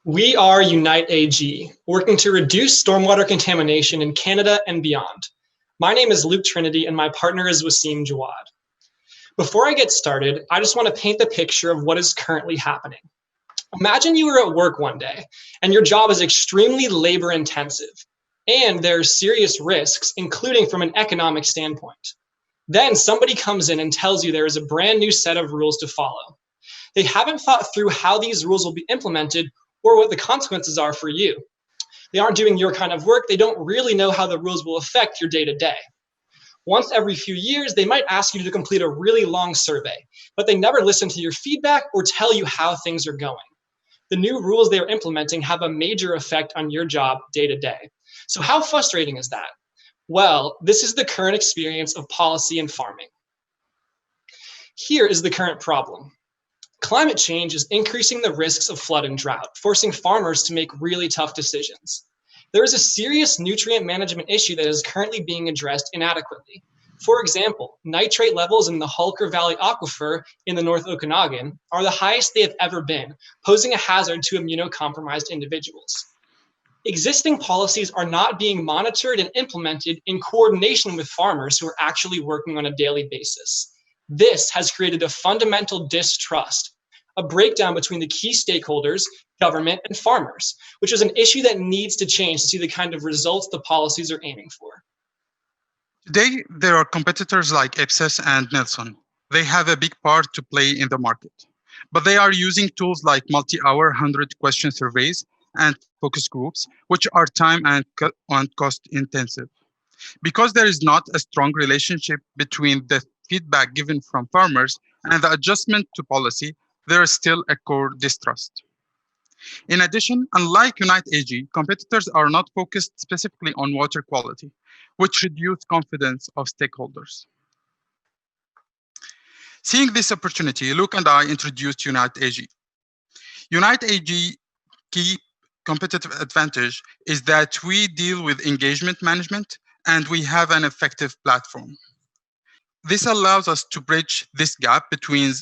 We are UnitedAG, working to reduce stormwater contamination in Canada and beyond. My name is Luke Trinity, and my partner is Wasim Jawad. Before I get started, I just want to paint the picture of what is currently happening. Imagine you were at work one day, and your job is extremely labor-intensive, and there are serious risks, including from an economic standpoint. Then somebody comes in and tells you there is a brand new set of rules to follow. They haven't thought through how these rules will be implemented or what the consequences are for you. They aren't doing your kind of work. They don't really know how the rules will affect your day-to-day. Once every few years, they might ask you to complete a really long survey, but they never listen to your feedback or tell you how things are going. The new rules they are implementing have a major effect on your job day-to-day. So how frustrating is that? Well, this is the current experience of policy in farming. Here is the current problem. Climate change is increasing the risks of flood and drought, forcing farmers to make really tough decisions. There is a serious nutrient management issue that is currently being addressed inadequately. For example, nitrate levels in the Hulker Valley Aquifer in the North Okanagan are the highest they have ever been, posing a hazard to immunocompromised individuals. Existing policies are not being monitored and implemented in coordination with farmers who are actually working on a daily basis. This has created a fundamental distrust, a breakdown between the key stakeholders, government, and farmers, which is an issue that needs to change to see the kind of results the policies are aiming for. Today, there are competitors like Ipsos and Nelson. They have a big part to play in the market, but they are using tools like multi-hour 100-question surveys and focus groups, which are time and cost intensive. Because there is not a strong relationship between the feedback given from farmers and the adjustment to policy, there is still a core distrust. In addition, unlike UnitedAG, competitors are not focused specifically on water quality, which reduces confidence of stakeholders. Seeing this opportunity, Luke and I introduced UnitedAG. UnitedAG key competitive advantage is that we deal with engagement management and we have an effective platform. This allows us to bridge this gap between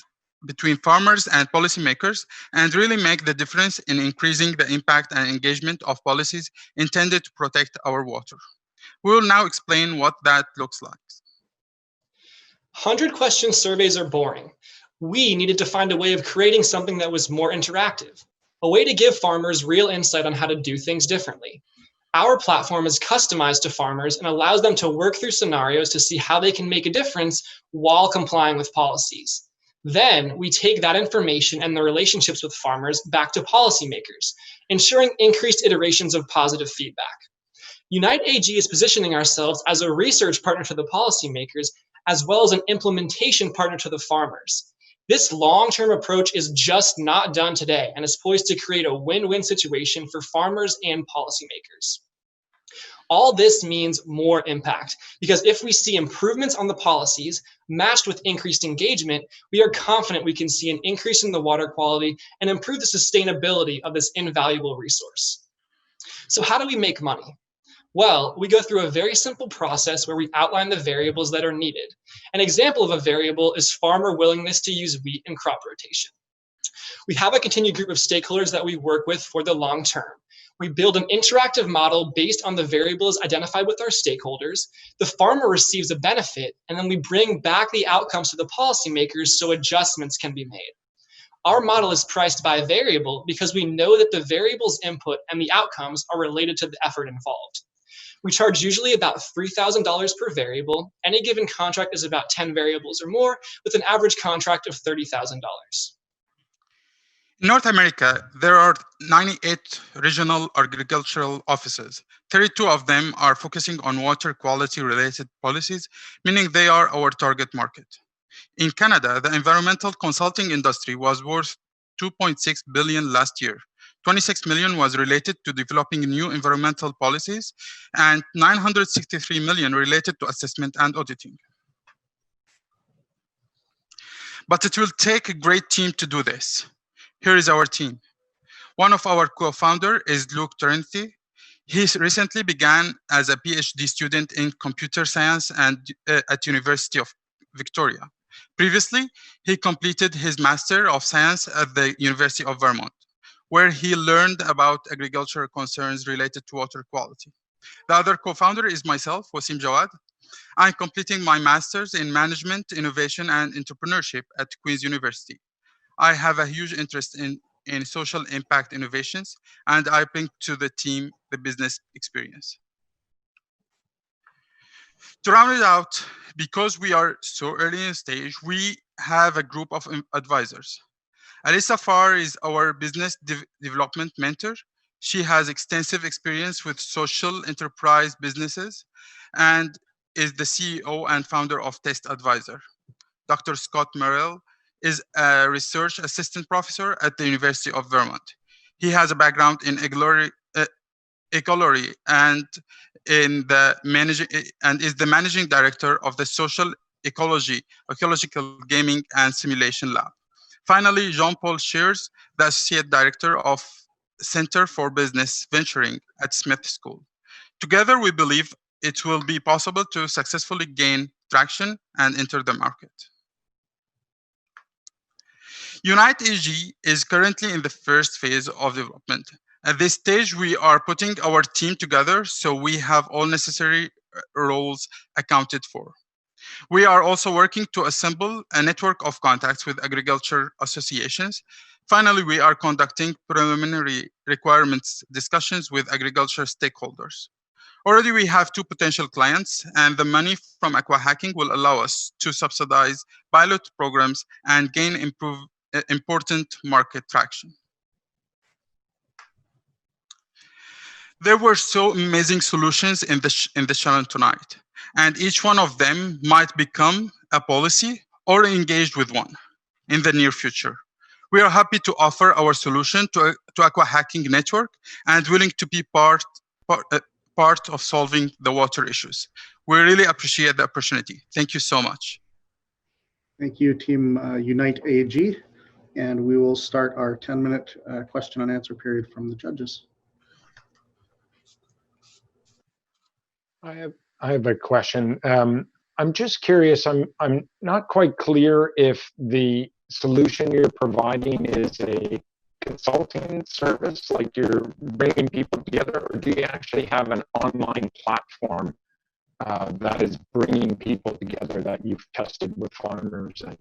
farmers and policymakers and really make the difference in increasing the impact and engagement of policies intended to protect our water. We will now explain what that looks like. 100-question surveys are boring. We needed to find a way of creating something that was more interactive, a way to give farmers real insight on how to do things differently. Our platform is customized to farmers and allows them to work through scenarios to see how they can make a difference while complying with policies. Then we take that information and the relationships with farmers back to policymakers, ensuring increased iterations of positive feedback. UnitedAG is positioning ourselves as a research partner to the policymakers, as well as an implementation partner to the farmers. This long-term approach is just not done today and is poised to create a win-win situation for farmers and policymakers. All this means more impact, because if we see improvements on the policies matched with increased engagement, we are confident we can see an increase in the water quality and improve the sustainability of this invaluable resource. So how do we make money? Well, we go through a very simple process where we outline the variables that are needed. An example of a variable is farmer willingness to use wheat in crop rotation. We have a continued group of stakeholders that we work with for the long term. We build an interactive model based on the variables identified with our stakeholders. The farmer receives a benefit, and then we bring back the outcomes to the policymakers so adjustments can be made. Our model is priced by variable because we know that the variable's input and the outcomes are related to the effort involved. We charge usually about $3,000 per variable. Any given contract is about 10 variables or more, with an average contract of $30,000. In North America, there are 98 regional agricultural offices. 32 of them are focusing on water quality related policies, meaning they are our target market. In Canada, the environmental consulting industry was worth $2.6 billion last year. 26 million was related to developing new environmental policies, and 963 million related to assessment and auditing. But it will take a great team to do this. Here is our team. One of our co-founders is Luke Trinity. He recently began as a PhD student in computer science at University of Victoria. Previously, he completed his Master of Science at the University of Vermont. where he learned about agricultural concerns related to water quality. The other co-founder is myself, Wasim Jawad. I'm completing my master's in management, innovation, and entrepreneurship at Queen's University. I have a huge interest in social impact innovations, and I bring to the team the business experience. To round it out, because we are so early in stage, we have a group of advisors. Alisa Farr is our business development mentor. She has extensive experience with social enterprise businesses and is the CEO and founder of Test Advisor. Dr. Scott Merrill is a research assistant professor at the University of Vermont. He has a background in ecology and is the managing director of the social ecological gaming and simulation lab. Finally, Jean-Paul Shears, the associate director of Center for Business Venturing at Smith School. Together, we believe it will be possible to successfully gain traction and enter the market. UnitedAG is currently in the first phase of development. At this stage, we are putting our team together so we have all necessary roles accounted for. We are also working to assemble a network of contacts with agriculture associations. Finally, we are conducting preliminary requirements discussions with agriculture stakeholders. Already we have 2 potential clients, and the money from AquaHacking will allow us to subsidize pilot programs and gain important market traction. There were so amazing solutions in the channel tonight, and each one of them might become a policy or engaged with one in the near future. We are happy to offer our solution to AquaHacking network and willing to be part of solving the water issues. We really appreciate the opportunity. Thank you so much. Thank you, Team UnitedAG. And we will start our 10-minute question and answer period from the judges. I have a question. I'm just curious. I'm not quite clear if the solution you're providing is a consulting service, like you're bringing people together, or do you actually have an online platform that is bringing people together that you've tested with farmers? And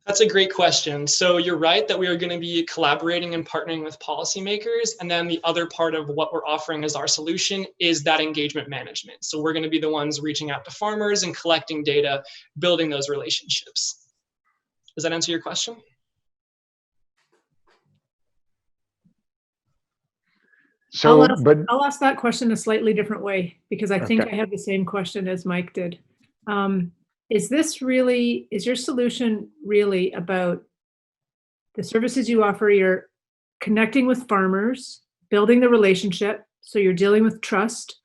that's a great question. So you're right that we are going to be collaborating and partnering with policymakers. And then the other part of what we're offering as our solution is that engagement management. So we're going to be the ones reaching out to farmers and collecting data, building those relationships. Does that answer your question? So, I'll ask that question a slightly different way, because I think I have the same question as Mike did. Is your solution really about the services you offer? You're connecting with farmers, building the relationship, so you're dealing with trust,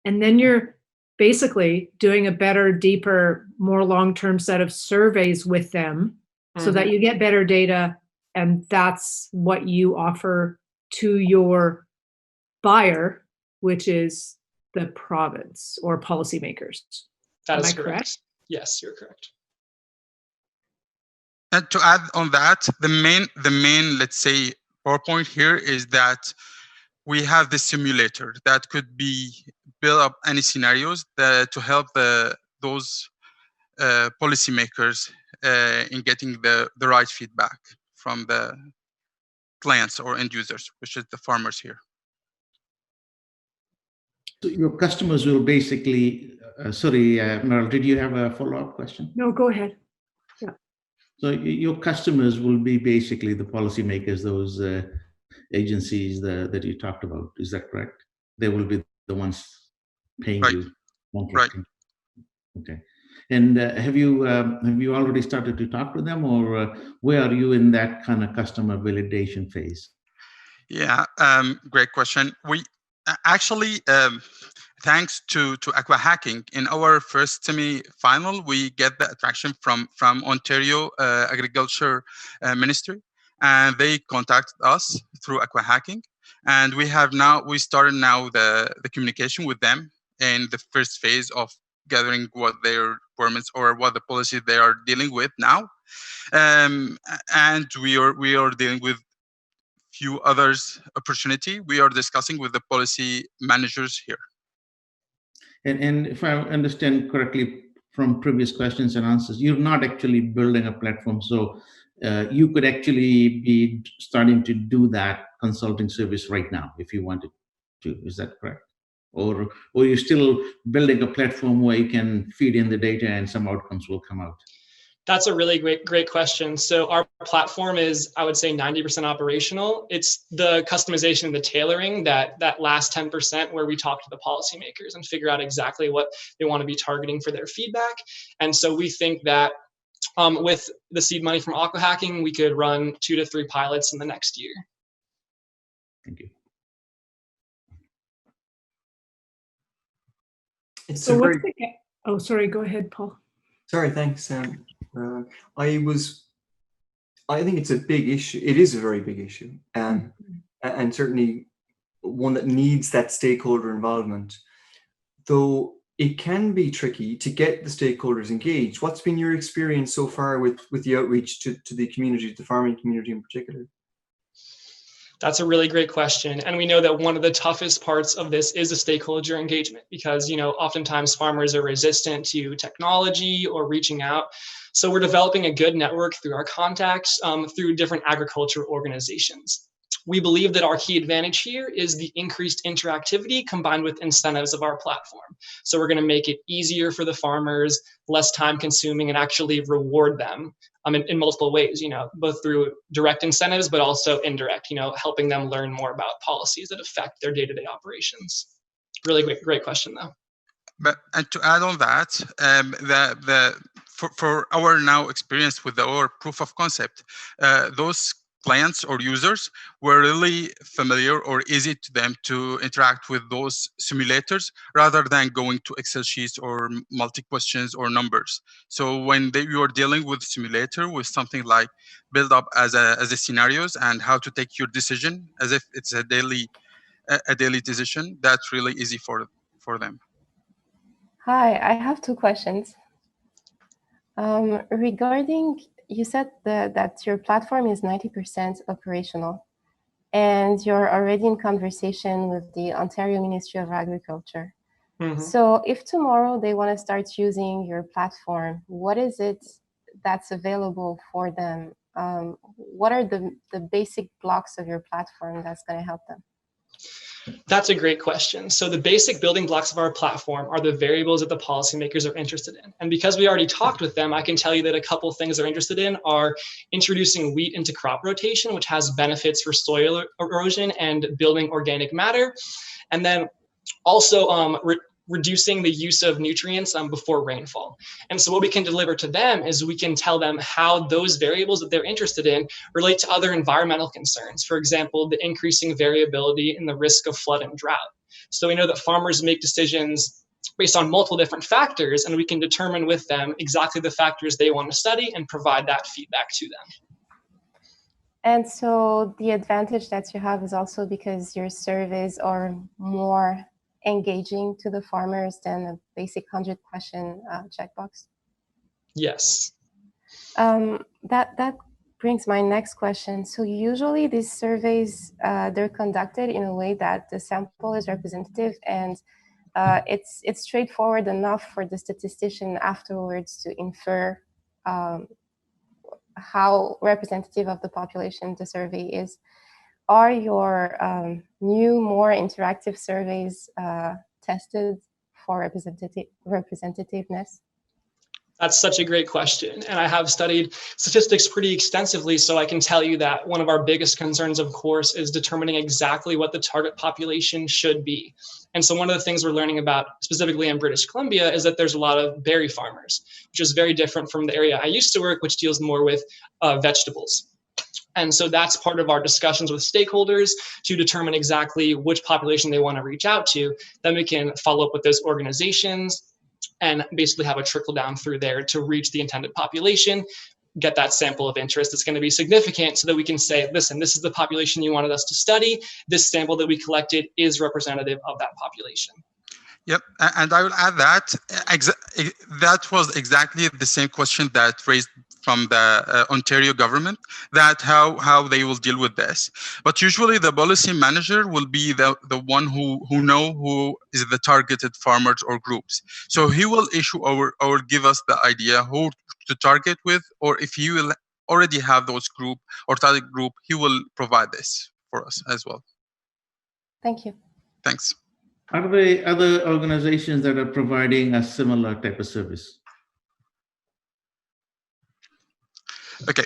and then you're basically doing a better, deeper, more long-term set of surveys with them so that you get better data, and that's what you offer to your buyer, which is the province or policymakers. That is correct. Yes, you're correct. And to add on that, the main, let's say, PowerPoint here is that we have this simulator that could be build up any scenarios to help those policymakers in getting the right feedback from the clients or end users, which is the farmers here. So your customers will basically, sorry, Meryl, did you have a follow-up question? No, go ahead. Yeah. So your customers will be basically the policymakers, those agencies that you talked about. Is that correct? They will be the ones paying you. Right. Okay. And have you already started to talk to them, or where are you in that kind of customer validation phase? Yeah, great question. We actually, thanks to AquaHacking, in our first semi-final, we get the attraction from Ontario Agriculture Ministry, and they contacted us through AquaHacking, and we started now the communication with them in the first phase of gathering what their requirements or what the policy they are dealing with now, and we are dealing with few others opportunity we are discussing with the policy managers here. And if I understand correctly from previous questions and answers, you're not actually building a platform. So you could actually be starting to do that consulting service right now if you wanted to. Is that correct? Or you're still building a platform where you can feed in the data and some outcomes will come out? That's a really great question. So our platform is, I would say, 90% operational. It's the customization and the tailoring, that last 10% where we talk to the policymakers and figure out exactly what they want to be targeting for their feedback. And so we think that with the seed money from AquaHacking, we could run 2 to 3 pilots in the next year. Thank you. So what's the, oh, sorry, go ahead, Paul. Sorry, thanks. I think it's a big issue. It is a very big issue, and certainly one that needs that stakeholder involvement. Though it can be tricky to get the stakeholders engaged. What's been your experience so far with the outreach to the community, the farming community in particular? That's a really great question. And we know that one of the toughest parts of this is the stakeholder engagement, because, oftentimes farmers are resistant to technology or reaching out. So we're developing a good network through our contacts, through different agriculture organizations. We believe that our key advantage here is the increased interactivity combined with incentives of our platform. So we're going to make it easier for the farmers, less time consuming, and actually reward them in multiple ways, both through direct incentives, but also indirect, helping them learn more about policies that affect their day-to-day operations. Really great question, though. And to add on that, for our now experience with our proof of concept, those clients or users were really familiar or easy to them to interact with those simulators rather than going to Excel sheets or multi-questions or numbers. So when you are dealing with simulator with something like build up as a scenarios and how to take your decision as if it's a daily decision, that's really easy for them. Hi, I have 2 questions. Regarding, you said that your platform is 90% operational, and you're already in conversation with the Ontario Ministry of Agriculture. Mm-hmm. So if tomorrow they want to start using your platform, what is it that's available for them? What are the basic blocks of your platform that's going to help them? That's a great question. So the basic building blocks of our platform are the variables that the policymakers are interested in. And because we already talked with them, I can tell you that a couple of things they're interested in are introducing wheat into crop rotation, which has benefits for soil erosion and building organic matter. And then also reducing the use of nutrients before rainfall. And so what we can deliver to them is we can tell them how those variables that they're interested in relate to other environmental concerns. For example, the increasing variability in the risk of flood and drought. So we know that farmers make decisions based on multiple different factors, and we can determine with them exactly the factors they want to study and provide that feedback to them. And so the advantage that you have is also because your surveys are more engaging to the farmers than a basic 100-question checkbox? Yes. That brings my next question. So usually these surveys, they're conducted in a way that the sample is representative and it's straightforward enough for the statistician afterwards to infer how representative of the population the survey is. Are your new, more interactive surveys tested for representativeness? That's such a great question. And I have studied statistics pretty extensively, so I can tell you that one of our biggest concerns, of course, is determining exactly what the target population should be. And so one of the things we're learning about specifically in British Columbia is that there's a lot of berry farmers, which is very different from the area I used to work, which deals more with vegetables. And so that's part of our discussions with stakeholders to determine exactly which population they want to reach out to. Then we can follow up with those organizations and basically have a trickle down through there to reach the intended population, get that sample of interest that's going to be significant so that we can say, listen, this is the population you wanted us to study. This sample that we collected is representative of that population. Yep, and I will add that that was exactly the same question that raised the Ontario government, that how they will deal with this. But usually the policy manager will be the one who is the targeted farmers or groups. So he will issue or give us the idea who to target with, or if he will already have those group or target group, he will provide this for us as well. Thank you. Thanks. Are there other organizations that are providing a similar type of service? Okay,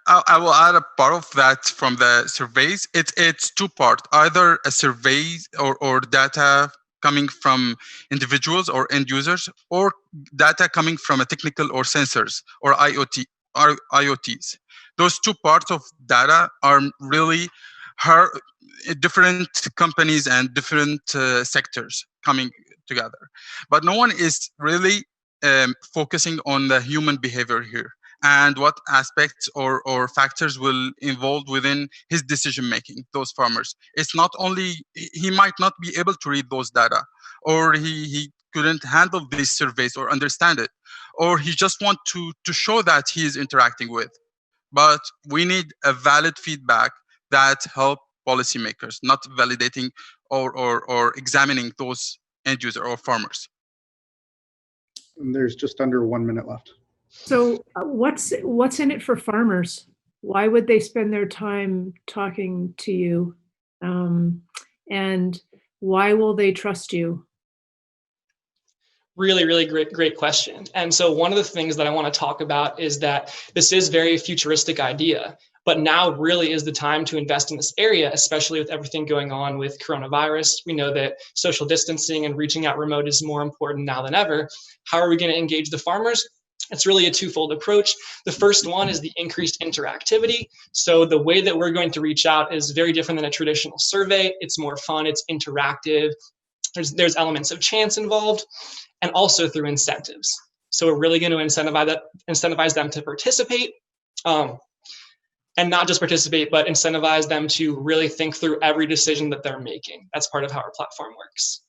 I will add a part of that from the surveys. It's two parts, either a survey or data coming from individuals or end users, or data coming from a technical or sensors or IoTs. Those two parts of data are really different companies and different sectors coming together. But no one is really focusing on the human behavior here, and what aspects or factors will involve within his decision making, those farmers. It's not only, he might not be able to read those data, or he couldn't handle these surveys or understand it, or he just want to show that he is interacting with. But we need a valid feedback that help policymakers, not validating or examining those end user or farmers. And there's just under 1 minute left. So what's in it for farmers? Why would they spend their time talking to you? And why will they trust you? Really, really great question. And so one of the things that I want to talk about is that this is very futuristic idea, but now really is the time to invest in this area, especially with everything going on with coronavirus. We know that social distancing and reaching out remote is more important now than ever. How are we going to engage the farmers? It's really a twofold approach. The first one is the increased interactivity. So the way that we're going to reach out is very different than a traditional survey. It's more fun, it's interactive. There's elements of chance involved, and also through incentives. So we're really going to incentivize them to participate, and not just participate, but incentivize them to really think through every decision that they're making. That's part of how our platform works.